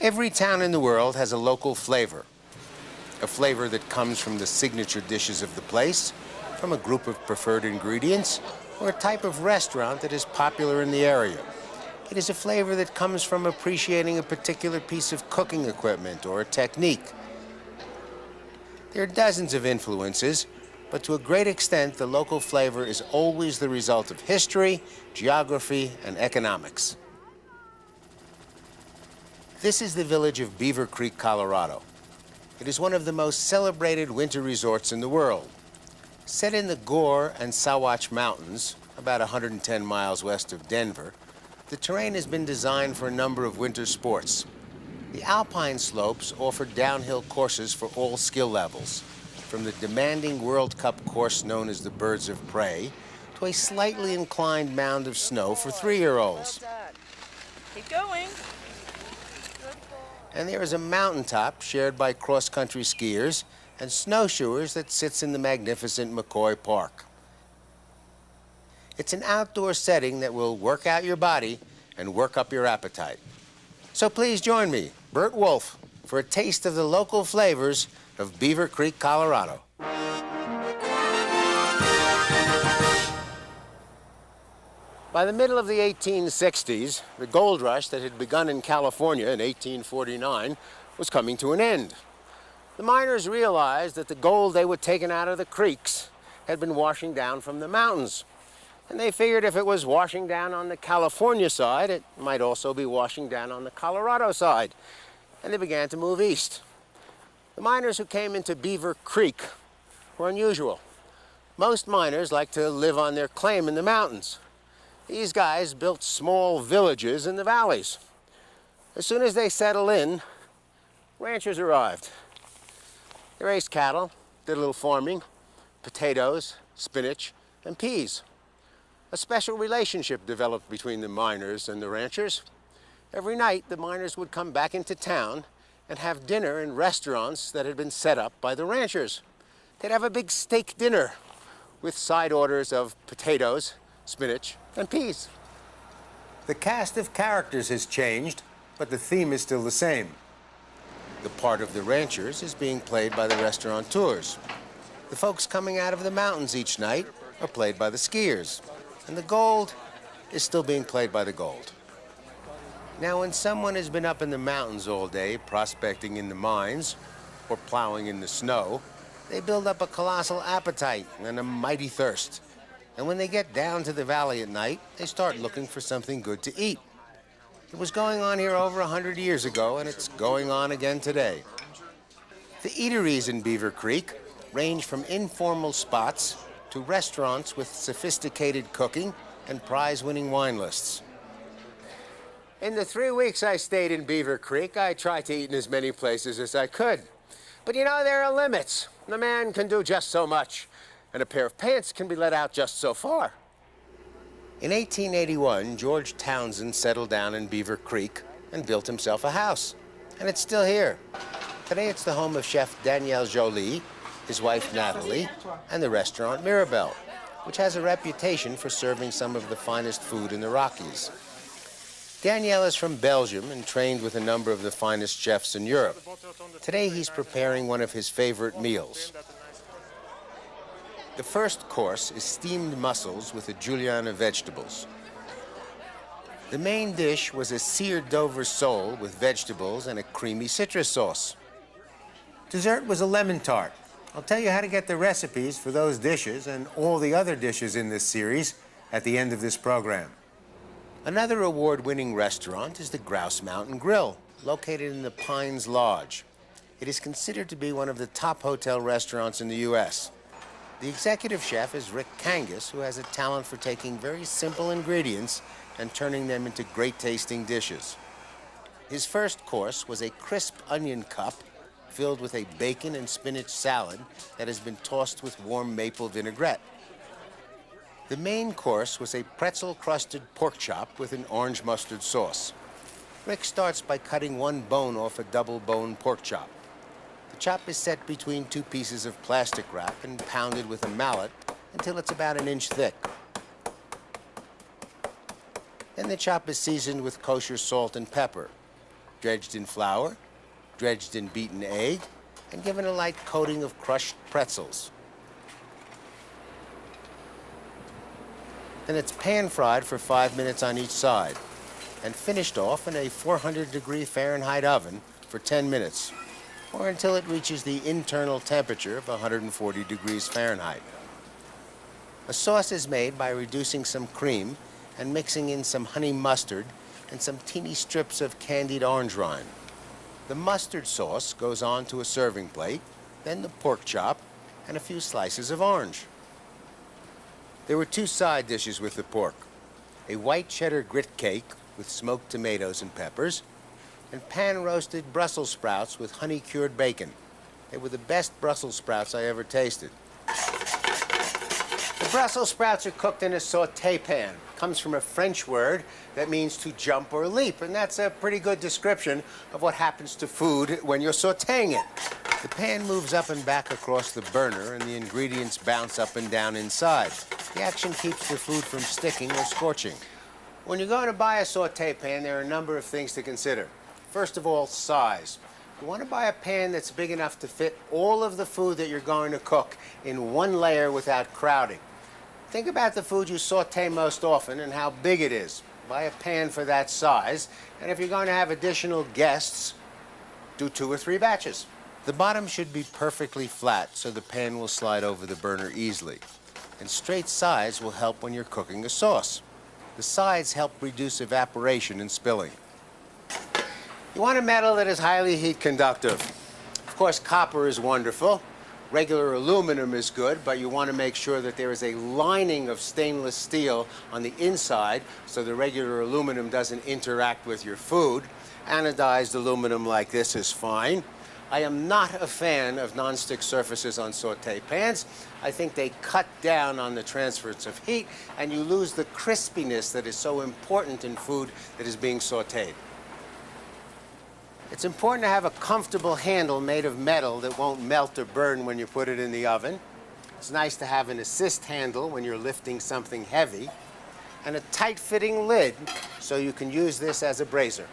Every town in the world has a local flavor. A flavor that comes from the signature dishes of the place, from a group of preferred ingredients, or a type of restaurant that is popular in the area. It is a flavor that comes from appreciating a particular piece of cooking equipment or a technique. There are dozens of influences, but to a great extent, the local flavor is always the result of history, geography, and economics. This is the village of Beaver Creek, Colorado. It is one of the most celebrated winter resorts in the world. Set in the Gore and Sawatch Mountains, about 110 miles west of Denver, the terrain has been designed for a number of winter sports. The alpine slopes offer downhill courses for all skill levels, from the demanding World Cup course known as the Birds of Prey to a slightly inclined mound of snow for 3-year-olds. Keep going. And there is a mountaintop shared by cross-country skiers and snowshoers that sits in the magnificent McCoy Park. It's an outdoor setting that will work out your body and work up your appetite. So please join me, Burt Wolfe, for a taste of the local flavors of Beaver Creek, Colorado. By the middle of the 1860s, the gold rush that had begun in California in 1849 was coming to an end. The miners realized that the gold they were taking out of the creeks had been washing down from the mountains. And they figured if it was washing down on the California side, it might also be washing down on the Colorado side. And they began to move east. The miners who came into Beaver Creek were unusual. Most miners like to live on their claim in the mountains. These guys built small villages in the valleys. As soon as they settled in, ranchers arrived. They raised cattle, did a little farming, potatoes, spinach, and peas. A special relationship developed between the miners and the ranchers. Every night, the miners would come back into town and have dinner in restaurants that had been set up by the ranchers. They'd have a big steak dinner with side orders of potatoes, spinach, and peas. The cast of characters has changed, but the theme is still the same. The part of the ranchers is being played by the restaurateurs. The folks coming out of the mountains each night are played by the skiers. And the gold is still being played by the gold. Now, when someone has been up in the mountains all day, prospecting in the mines, or plowing in the snow, they build up a colossal appetite and a mighty thirst. And when they get down to the valley at night, they start looking for something good to eat. It was going on here over 100 years ago, and it's going on again today. The eateries in Beaver Creek range from informal spots to restaurants with sophisticated cooking and prize-winning wine lists. In the 3 weeks I stayed in Beaver Creek, I tried to eat in as many places as I could. But you know, there are limits. The man can do just so much, and a pair of pants can be let out just so far. In 1881, George Townsend settled down in Beaver Creek and built himself a house. And it's still here. Today it's the home of Chef Danielle Jolie, his wife Natalie, and the restaurant Mirabelle, which has a reputation for serving some of the finest food in the Rockies. Danielle is from Belgium and trained with a number of the finest chefs in Europe. Today he's preparing one of his favorite meals. The first course is steamed mussels with a julienne of vegetables. The main dish was a seared Dover sole with vegetables and a creamy citrus sauce. Dessert was a lemon tart. I'll tell you how to get the recipes for those dishes and all the other dishes in this series at the end of this program. Another award-winning restaurant is the Grouse Mountain Grill, located in the Pines Lodge. It is considered to be one of the top hotel restaurants in the U.S. The executive chef is Rick Kangas, who has a talent for taking very simple ingredients and turning them into great-tasting dishes. His first course was a crisp onion cup filled with a bacon and spinach salad that has been tossed with warm maple vinaigrette. The main course was a pretzel-crusted pork chop with an orange mustard sauce. Rick starts by cutting one bone off a double-bone pork chop. The chop is set between 2 pieces of plastic wrap and pounded with a mallet until it's about 1 inch thick. Then the chop is seasoned with kosher salt and pepper. dredged in flour, dredged in beaten egg, and given a light coating of crushed pretzels. Then it's pan-fried for 5 minutes on each side and finished off in a 400-degree Fahrenheit oven for 10 minutes, or until it reaches the internal temperature of 140 degrees Fahrenheit. A sauce is made by reducing some cream and mixing in some honey mustard and some teeny strips of candied orange rind. The mustard sauce goes on to a serving plate, then the pork chop, and a few slices of orange. There were 2 side dishes with the pork: a white cheddar grit cake with smoked tomatoes and peppers, and pan-roasted Brussels sprouts with honey-cured bacon. They were the best Brussels sprouts I ever tasted. The Brussels sprouts are cooked in a sauté pan. It comes from a French word that means to jump or leap, and that's a pretty good description of what happens to food when you're sautéing it. The pan moves up and back across the burner, and the ingredients bounce up and down inside. The action keeps the food from sticking or scorching. When you're going to buy a sauté pan, there are a number of things to consider. First of all, size. You want to buy a pan that's big enough to fit all of the food that you're going to cook in one layer without crowding. Think about the food you sauté most often and how big it is. Buy a pan for that size, and if you're going to have additional guests, do 2 or 3 batches. The bottom should be perfectly flat so the pan will slide over the burner easily. And straight sides will help when you're cooking a sauce. The sides help reduce evaporation and spilling. You want a metal that is highly heat conductive. Of course, copper is wonderful. Regular aluminum is good, but you want to make sure that there is a lining of stainless steel on the inside so the regular aluminum doesn't interact with your food. Anodized aluminum like this is fine. I am not a fan of nonstick surfaces on sauté pans. I think they cut down on the transference of heat, and you lose the crispiness that is so important in food that is being sautéed. It's important to have a comfortable handle made of metal that won't melt or burn when you put it in the oven. It's nice to have an assist handle when you're lifting something heavy, and a tight-fitting lid so you can use this as a brazier.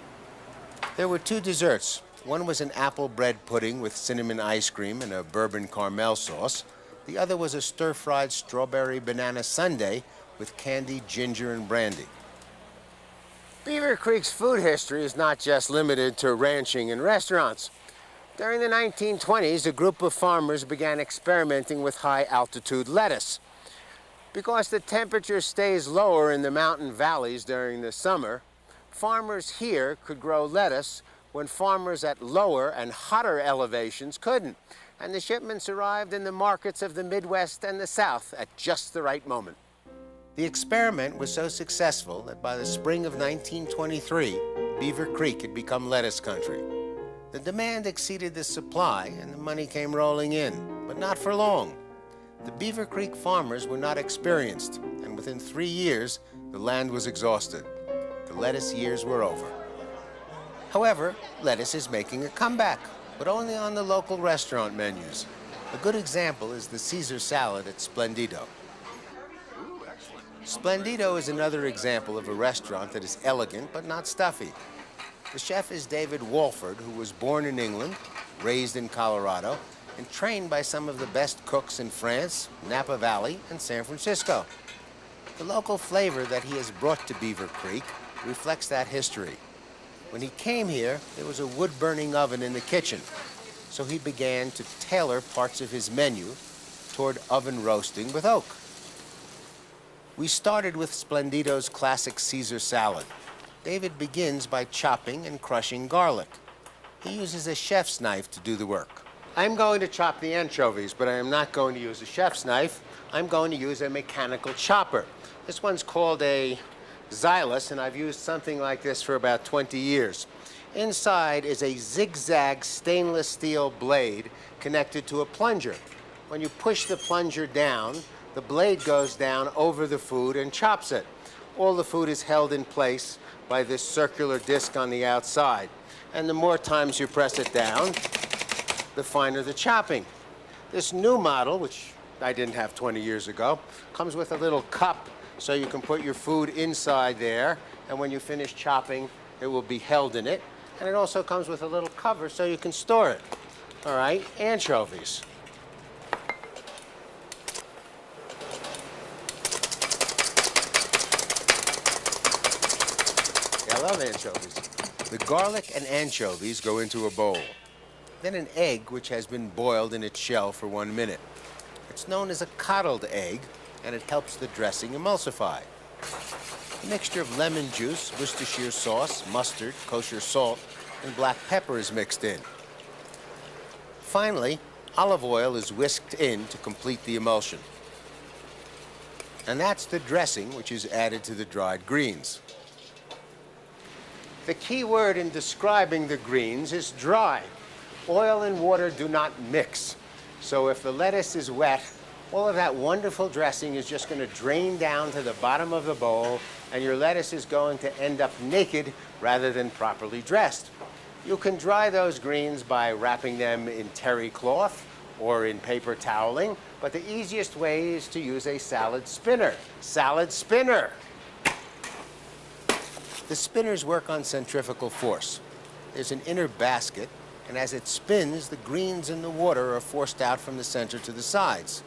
There were 2 desserts. One was an apple bread pudding with cinnamon ice cream and a bourbon caramel sauce. The other was a stir-fried strawberry banana sundae with candied ginger and brandy. Beaver Creek's food history is not just limited to ranching and restaurants. During the 1920s, a group of farmers began experimenting with high-altitude lettuce. Because the temperature stays lower in the mountain valleys during the summer, farmers here could grow lettuce when farmers at lower and hotter elevations couldn't, and the shipments arrived in the markets of the Midwest and the South at just the right moment. The experiment was so successful that by the spring of 1923, Beaver Creek had become lettuce country. The demand exceeded the supply, and the money came rolling in, but not for long. The Beaver Creek farmers were not experienced, and within 3 years, the land was exhausted. The lettuce years were over. However, lettuce is making a comeback, but only on the local restaurant menus. A good example is the Caesar salad at Splendido. Splendido is another example of a restaurant that is elegant but not stuffy. The chef is David Walford, who was born in England, raised in Colorado, and trained by some of the best cooks in France, Napa Valley, and San Francisco. The local flavor that he has brought to Beaver Creek reflects that history. When he came here, there was a wood-burning oven in the kitchen, so he began to tailor parts of his menu toward oven roasting with oak. We started with Splendido's classic Caesar salad. David begins by chopping and crushing garlic. He uses a chef's knife to do the work. I'm going to chop the anchovies, but I am not going to use a chef's knife. I'm going to use a mechanical chopper. This one's called a Xylus, and I've used something like this for about 20 years. Inside is a zigzag stainless steel blade connected to a plunger. When you push the plunger down, the blade goes down over the food and chops it. All the food is held in place by this circular disc on the outside. And the more times you press it down, the finer the chopping. This new model, which I didn't have 20 years ago, comes with a little cup so you can put your food inside there, and when you finish chopping, it will be held in it. And it also comes with a little cover so you can store it. All right, anchovies. I love anchovies. The garlic and anchovies go into a bowl. Then an egg which has been boiled in its shell for 1 minute. It's known as a coddled egg, and it helps the dressing emulsify. A mixture of lemon juice, Worcestershire sauce, mustard, kosher salt, and black pepper is mixed in. Finally, olive oil is whisked in to complete the emulsion. And that's the dressing which is added to the dried greens. The key word in describing the greens is dry. Oil and water do not mix. So if the lettuce is wet, all of that wonderful dressing is just going to drain down to the bottom of the bowl, and your lettuce is going to end up naked rather than properly dressed. You can dry those greens by wrapping them in terry cloth or in paper toweling, but the easiest way is to use a salad spinner. Salad spinner! The spinners work on centrifugal force. There's an inner basket, and as it spins, the greens in the water are forced out from the center to the sides.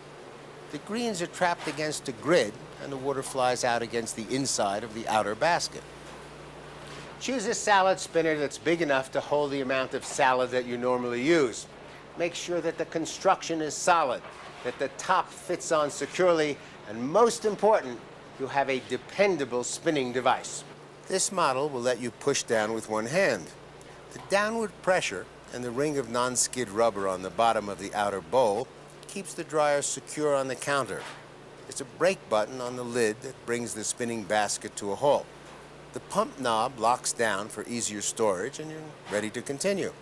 The greens are trapped against a grid, and the water flies out against the inside of the outer basket. Choose a salad spinner that's big enough to hold the amount of salad that you normally use. Make sure that the construction is solid, that the top fits on securely, and most important, you have a dependable spinning device. This model will let you push down with one hand. The downward pressure and the ring of non-skid rubber on the bottom of the outer bowl keeps the dryer secure on the counter. There's a brake button on the lid that brings the spinning basket to a halt. The pump knob locks down for easier storage, and you're ready to continue.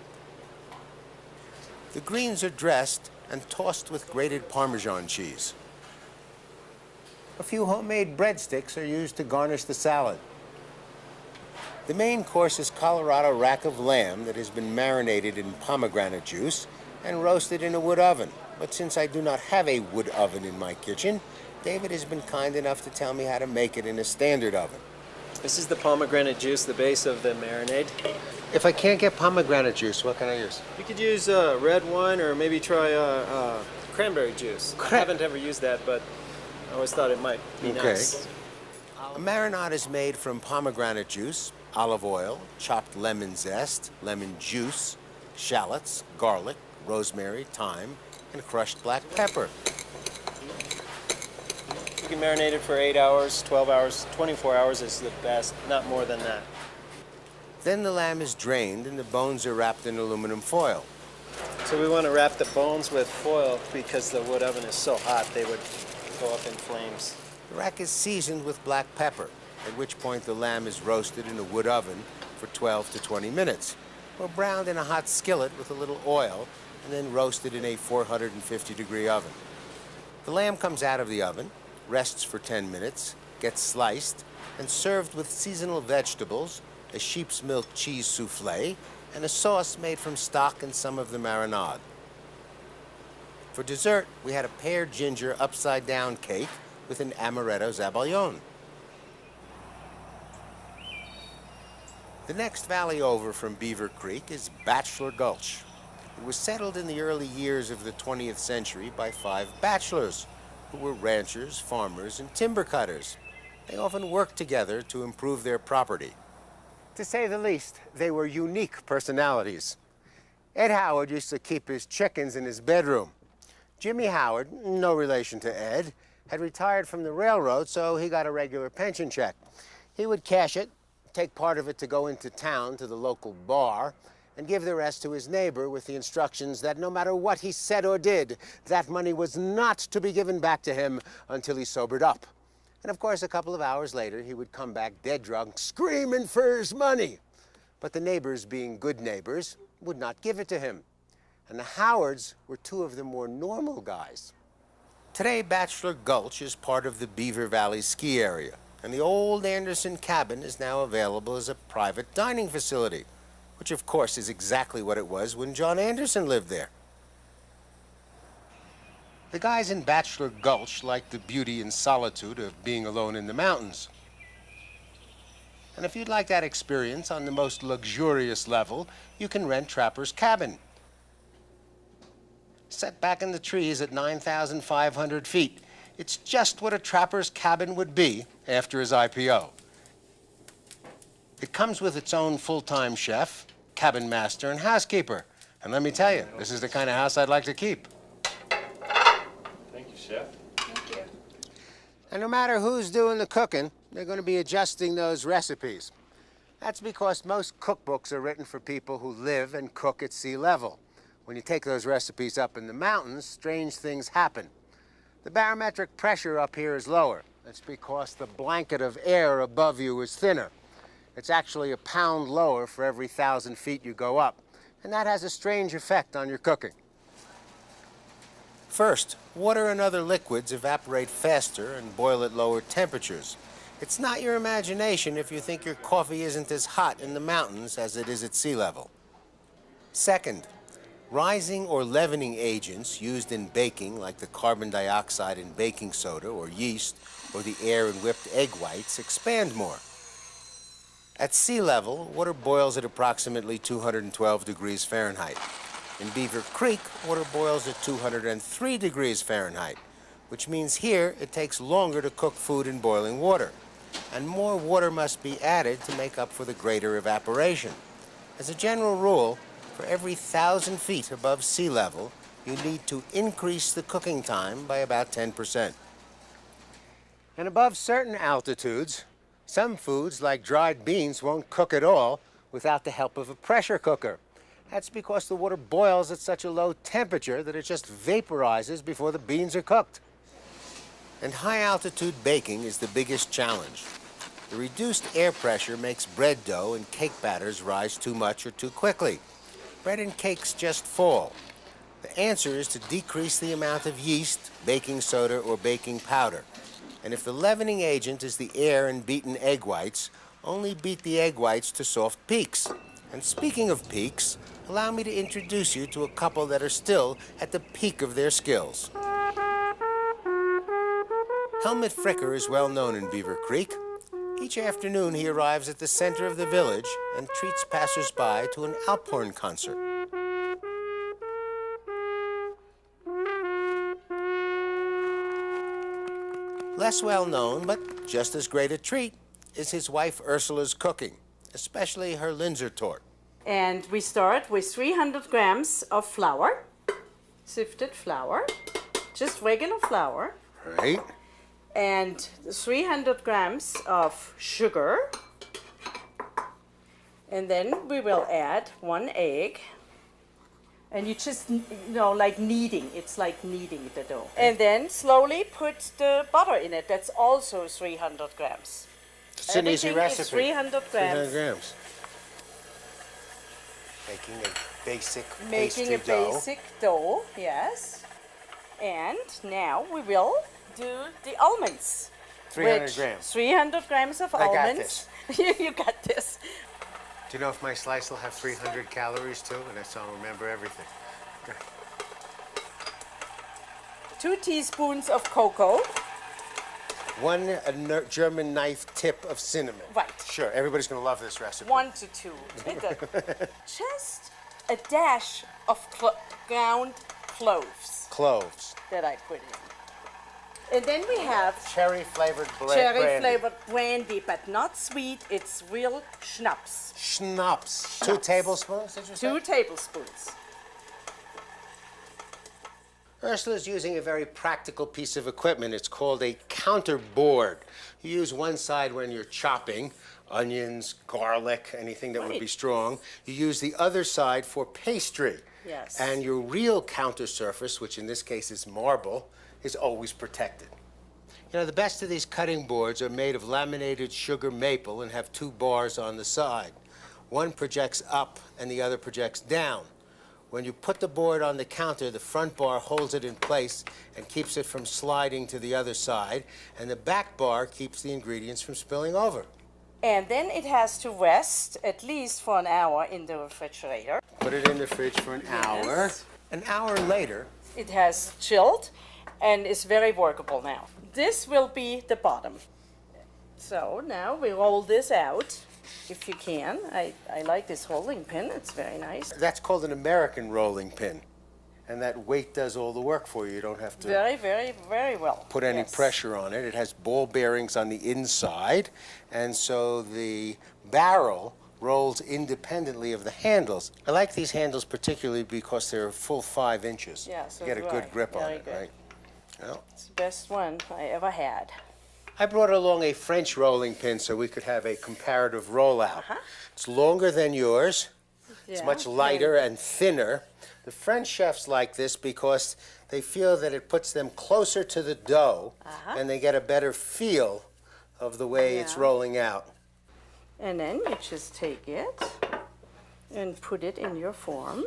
The greens are dressed and tossed with grated Parmesan cheese. A few homemade breadsticks are used to garnish the salad. The main course is Colorado rack of lamb that has been marinated in pomegranate juice and roasted in a wood oven. But since I do not have a wood oven in my kitchen, David has been kind enough to tell me how to make it in a standard oven. This is the pomegranate juice, the base of the marinade. If I can't get pomegranate juice, what can I use? You could use red wine or maybe try cranberry juice. I haven't ever used that, but I always thought it might be nice. A marinade is made from pomegranate juice, olive oil, chopped lemon zest, lemon juice, shallots, garlic, rosemary, thyme, and crushed black pepper. You can marinate it for 8 hours, 12 hours, 24 hours is the best, not more than that. Then the lamb is drained and the bones are wrapped in aluminum foil. So we want to wrap the bones with foil because the wood oven is so hot they would go up in flames. The rack is seasoned with black pepper, at which point the lamb is roasted in a wood oven for 12 to 20 minutes, or browned in a hot skillet with a little oil, and then roasted in a 450-degree oven. The lamb comes out of the oven, rests for 10 minutes, gets sliced, and served with seasonal vegetables, a sheep's milk cheese soufflé, and a sauce made from stock and some of the marinade. For dessert, we had a pear ginger upside-down cake with an amaretto zabaione. The next valley over from Beaver Creek is Bachelor Gulch. It was settled in the early years of the 20th century by 5 bachelors, who were ranchers, farmers, and timber cutters. They often worked together to improve their property. To say the least, they were unique personalities. Ed Howard used to keep his chickens in his bedroom. Jimmy Howard, no relation to Ed, had retired from the railroad, so he got a regular pension check. He would cash it, take part of it to go into town to the local bar, and give the rest to his neighbor with the instructions that no matter what he said or did, that money was not to be given back to him until he sobered up. And of course, a couple of hours later, he would come back dead drunk, screaming for his money. But the neighbors, being good neighbors, would not give it to him. And the Howards were 2 of the more normal guys. Today, Bachelor Gulch is part of the Beaver Valley ski area, and the old Anderson cabin is now available as a private dining facility, which of course is exactly what it was when John Anderson lived there. The guys in Bachelor Gulch liked the beauty and solitude of being alone in the mountains. And if you'd like that experience on the most luxurious level, you can rent Trapper's Cabin. Set back in the trees at 9,500 feet. It's just what a trapper's cabin would be after his IPO. It comes with its own full-time chef, cabin master, and housekeeper. And let me tell you, this is the kind of house I'd like to keep. Thank you, Chef. Thank you. And no matter who's doing the cooking, they're going to be adjusting those recipes. That's because most cookbooks are written for people who live and cook at sea level. When you take those recipes up in the mountains, strange things happen. The barometric pressure up here is lower. That's because the blanket of air above you is thinner. It's actually a pound lower for every 1,000 feet you go up. And that has a strange effect on your cooking. First, water and other liquids evaporate faster and boil at lower temperatures. It's not your imagination if you think your coffee isn't as hot in the mountains as it is at sea level. Second, rising or leavening agents used in baking, like the carbon dioxide in baking soda or yeast, or the air in whipped egg whites, expand more. At sea level, water boils at approximately 212 degrees Fahrenheit. In Beaver Creek, water boils at 203 degrees Fahrenheit, which means here it takes longer to cook food in boiling water, and more water must be added to make up for the greater evaporation. As a general rule, for every 1,000 feet above sea level, you need to increase the cooking time by about 10%. And above certain altitudes, some foods, like dried beans, won't cook at all without the help of a pressure cooker. That's because the water boils at such a low temperature that it just vaporizes before the beans are cooked. And high-altitude baking is the biggest challenge. The reduced air pressure makes bread dough and cake batters rise too much or too quickly. Bread and cakes just fall. The answer is to decrease the amount of yeast, baking soda, or baking powder. And if the leavening agent is the air in beaten egg whites, only beat the egg whites to soft peaks. And speaking of peaks, allow me to introduce you to a couple that are still at the peak of their skills. Helmut Fricker is well known in Beaver Creek. Each afternoon he arrives at the center of the village and treats passers-by to an Alphorn concert. Less well known, but just as great a treat, is his wife Ursula's cooking, especially her Linzer tort. And we start with 300 grams of flour, sifted flour, just regular flour. Right. And 300 grams of sugar. And then we will add 1 egg. And you just, like kneading. It's like kneading the dough. And then slowly put the butter in it. That's also 300 grams. It's an easy recipe. Is 300 grams. 300 grams. Making a basic Making a basic dough, yes. And now we will do the almonds. 300 grams. 300 grams of almonds. I got this. You got this. Do you know if my slice will have 300 calories too? And that's how I'll remember everything. Okay. 2 teaspoons of cocoa. 1 German knife tip of cinnamon. Right. Sure, everybody's going to love this recipe. 1 to 2. Just a dash of ground cloves. Cloves. That I put in. And then we have Cherry-flavored brandy. cherry-flavored brandy, but not sweet. It's real schnapps. Schnapps. 2 tablespoons, did you say? 2 tablespoons. Ursula's using a very practical piece of equipment. It's called a counter board. You use one side when you're chopping, onions, garlic, anything that would be strong. You use the other side for pastry. Yes. And your real counter surface, which in this case is marble, is always protected. You know, the best of these cutting boards are made of laminated sugar maple and have 2 bars on the side. One projects up and the other projects down. When you put the board on the counter, the front bar holds it in place and keeps it from sliding to the other side, and the back bar keeps the ingredients from spilling over. And then it has to rest at least for an hour in the refrigerator. Put it in the fridge for an hour. An hour later, it has chilled and is very workable now. This will be the bottom. So now we roll this out, if you can. I like this rolling pin, it's very nice. That's called an American rolling pin. And that weight does all the work for you. You don't have to very, very, very well. put any pressure on it. It has ball bearings on the inside, and so the barrel rolls independently of the handles. I like these handles particularly because they're a full 5 inches. Yeah, so you get a good grip on very it, good. right? Well, It's the best one I ever had. I brought along a French rolling pin so we could have a comparative rollout. It's longer than yours. It's much lighter and thinner. The French chefs like this because they feel that it puts them closer to the dough and they get a better feel of the way it's rolling out. And then you just take it and put it in your form.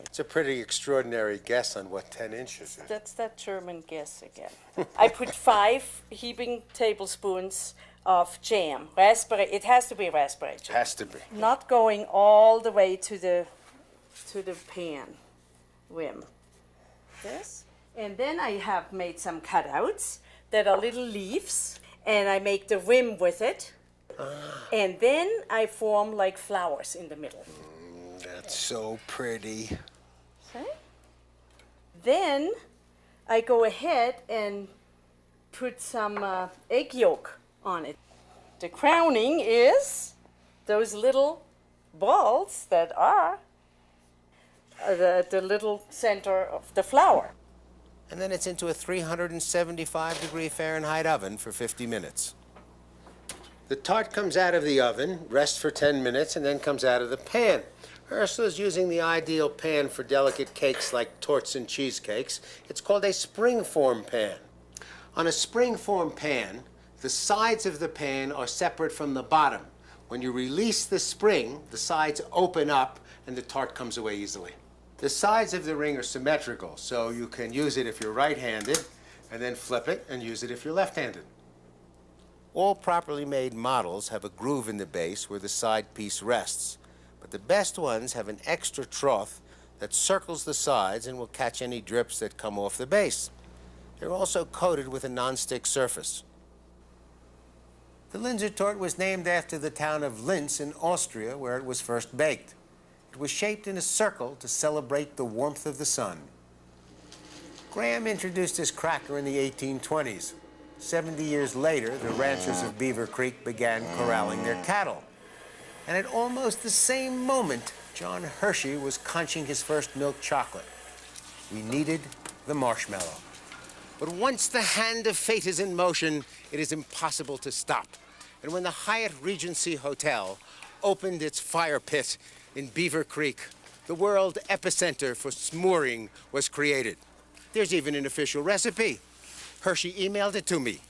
It's a pretty extraordinary guess on what 10 inches is. That's that German guess again. I put 5 heaping tablespoons of jam. Raspberry, it has to be raspberry jam. Has to be. Not going all the way to the pan rim. This. And then I have made some cutouts that are little leaves, and I make the rim with it. And then I form like flowers in the middle. That's so pretty. Okay. Then I go ahead and put some egg yolk on it. The crowning is those little balls that are the little center of the flour. And then it's into a 375-degree Fahrenheit oven for 50 minutes. The tart comes out of the oven, rests for 10 minutes, and then comes out of the pan. Ursula's using the ideal pan for delicate cakes like torts and cheesecakes. It's called a springform pan. On a springform pan, the sides of the pan are separate from the bottom. When you release the spring, the sides open up and the tart comes away easily. The sides of the ring are symmetrical, so you can use it if you're right-handed, and then flip it and use it if you're left-handed. All properly made models have a groove in the base where the side piece rests, but the best ones have an extra trough that circles the sides and will catch any drips that come off the base. They're also coated with a non-stick surface. The Linzer tort was named after the town of Linz in Austria, where it was first baked. It was shaped in a circle to celebrate the warmth of the sun. Graham introduced his cracker in the 1820s. 70 years later, the ranchers of Beaver Creek began corralling their cattle. And at almost the same moment, John Hershey was conching his first milk chocolate. We needed the marshmallow. But once the hand of fate is in motion, it is impossible to stop. And when the Hyatt Regency Hotel opened its fire pit in Beaver Creek, the world epicenter for s'mooring was created. There's even an official recipe. Hershey emailed it to me.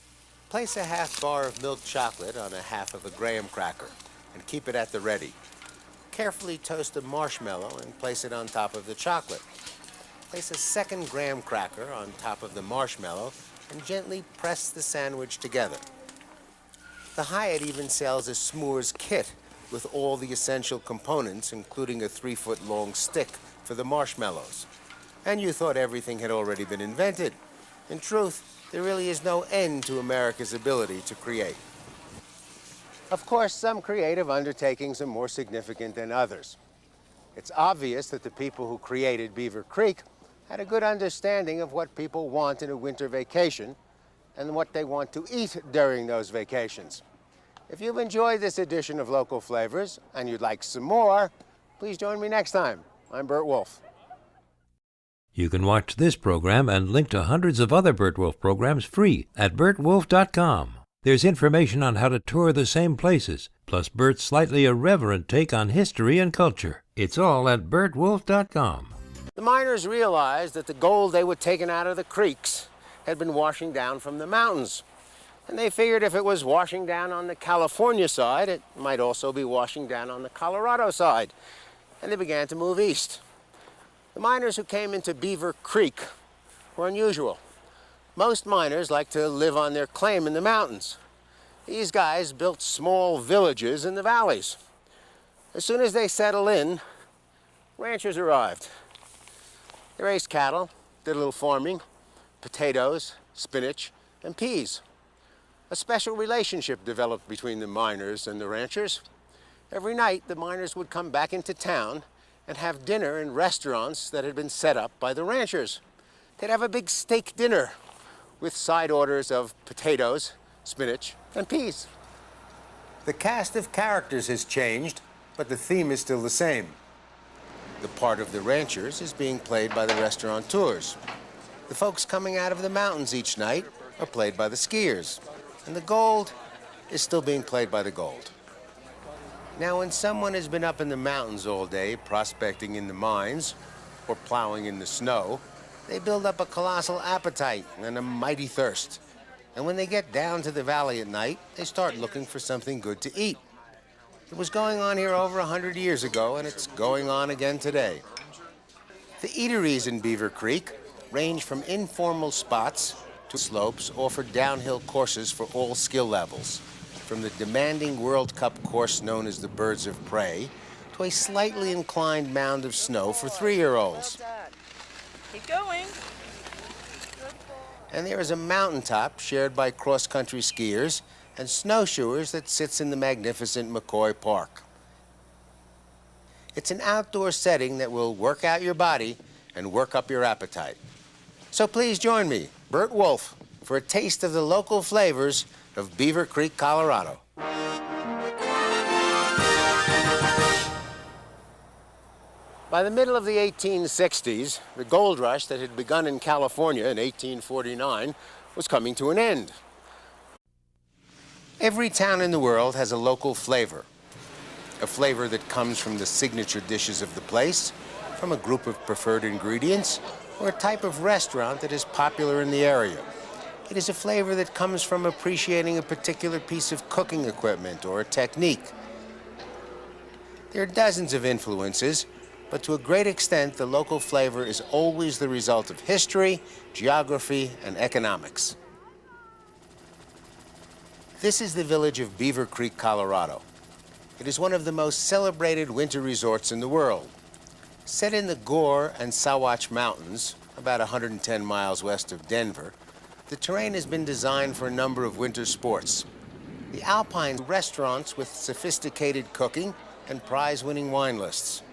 Place a half bar of milk chocolate on a half of a graham cracker and keep it at the ready. Carefully toast a marshmallow and place it on top of the chocolate. Place a second graham cracker on top of the marshmallow and gently press the sandwich together. The Hyatt even sells a s'mores kit with all the essential components, including a 3-foot-long stick for the marshmallows. And you thought everything had already been invented. In truth, there really is no end to America's ability to create. Of course, some creative undertakings are more significant than others. It's obvious that the people who created Beaver Creek had a good understanding of what people want in a winter vacation and what they want to eat during those vacations. If you've enjoyed this edition of Local Flavors and you'd like some more, please join me next time. I'm Burt Wolfe. You can watch this program and link to hundreds of other Burt Wolfe programs free at burtwolfe.com. There's information on how to tour the same places, plus Burt's slightly irreverent take on history and culture. It's all at burtwolfe.com. The miners realized that the gold they were taking out of the creeks had been washing down from the mountains. And they figured if it was washing down on the California side, it might also be washing down on the Colorado side. And they began to move east. The miners who came into Beaver Creek were unusual. Most miners like to live on their claim in the mountains. These guys built small villages in the valleys. As soon as they settled in, ranchers arrived. They raised cattle, did a little farming, potatoes, spinach, and peas. A special relationship developed between the miners and the ranchers. Every night, the miners would come back into town and have dinner in restaurants that had been set up by the ranchers. They'd have a big steak dinner with side orders of potatoes, spinach, and peas. The cast of characters has changed, but the theme is still the same. The part of the ranchers is being played by the restaurateurs. The folks coming out of the mountains each night are played by the skiers. And the gold is still being played by the gold. Now, when someone has been up in the mountains all day, prospecting in the mines, or plowing in the snow, they build up a colossal appetite and a mighty thirst. And when they get down to the valley at night, they start looking for something good to eat. It was going on here over 100 years ago, and it's going on again today. The eateries in Beaver Creek range from informal spots to slopes offer downhill courses for all skill levels, from the demanding World Cup course known as the Birds of Prey to a slightly inclined mound of snow for 3-year-olds. Keep going. And there is a mountaintop shared by cross-country skiers and snowshoers that sits in the magnificent McCoy Park. It's an outdoor setting that will work out your body and work up your appetite. So please join me, Burt Wolf, for a taste of the local flavors of Beaver Creek, Colorado. By the middle of the 1860s, the gold rush that had begun in California in 1849 was coming to an end. Every town in the world has a local flavor, a flavor that comes from the signature dishes of the place, from a group of preferred ingredients, or a type of restaurant that is popular in the area. It is a flavor that comes from appreciating a particular piece of cooking equipment or a technique. There are dozens of influences, but to a great extent, the local flavor is always the result of history, geography, and economics. This is the village of Beaver Creek, Colorado. It is one of the most celebrated winter resorts in the world. Set in the Gore and Sawatch Mountains, about 110 miles west of Denver, the terrain has been designed for a number of winter sports. The Alpine restaurants with sophisticated cooking and prize-winning wine lists.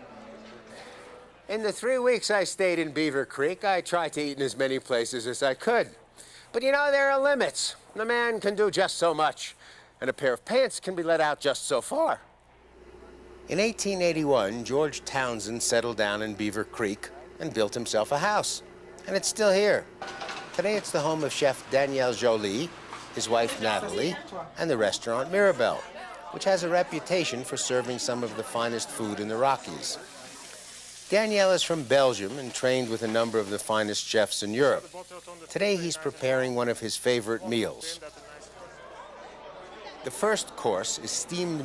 In the 3 weeks I stayed in Beaver Creek, I tried to eat in as many places as I could. But you know, there are limits. A man can do just so much, and a pair of pants can be let out just so far. In 1881, George Townsend settled down in Beaver Creek and built himself a house. And it's still here. Today it's the home of Chef Danielle Jolie, his wife Natalie, and the restaurant Mirabelle, which has a reputation for serving some of the finest food in the Rockies. Danielle is from Belgium and trained with a number of the finest chefs in Europe. Today he's preparing one of his favorite meals. The first course is steamed